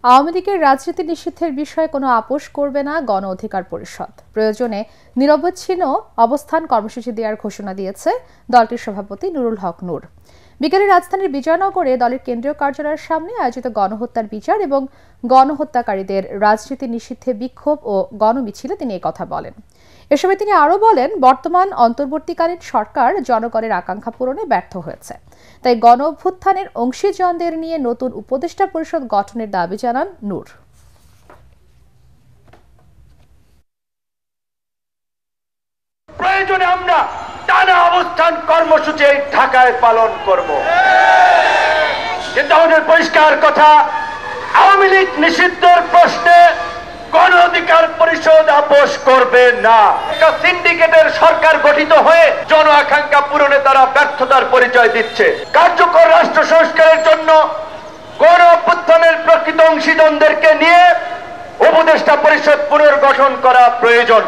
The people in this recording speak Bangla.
আওয়ামী লীগের রাজনীতি নিষিদ্ধের বিষয়ে কোনো আপোষ করবে না গণ অধিকার পরিষদ। প্রয়োজনে নিরবচ্ছিন্ন অবস্থান কর্মসূচি দেওয়ার ঘোষণা দিয়েছে দলটির সভাপতি নুরুল হক নূর। বিকেলে রাজধানীর বিজয়নগরে দলের কেন্দ্রীয় কার্যালয়ের সামনে আয়োজিত গণহত্যার বিচার এবং গণহত্যাকারীদের রাজনীতি নিষিদ্ধে বিক্ষোভ ও গণমিছিলে তিনি কথা বলেন। এ সময় তিনি আরও বলেন, বর্তমান অন্তর্বর্তীকালীন সরকার জনগণের আকাঙ্ক্ষা পূরণে ব্যর্থ হয়েছে, তাই গণ অভ্যুত্থানের অংশীজনদের নিয়ে নতুন উপদেষ্টা পরিষদ গঠনের দাবি জানান নূর। প্রয়োজনে আমরা টানা অবস্থান কর্মসূচি ঢাকায় পালন করব, কিন্তু আমাদের পরিষ্কার কথা, আওয়ামী লীগ নিষিদ্ধের প্রশ্নে গণ অধিকার পরিষদ আপোষ করবে না। একটা সিন্ডিকেটের সরকার গঠিত হয়ে জন আকাঙ্ক্ষা পূরণে তারা ব্যর্থতার পরিচয় দিচ্ছে। কার্যকর রাষ্ট্র সংস্কারের জন্য গণ অভ্যুত্থানের প্রকৃত অংশীদারদেরকে নিয়ে উপদেষ্টা পরিষদ পুনর্গঠন করা প্রয়োজন।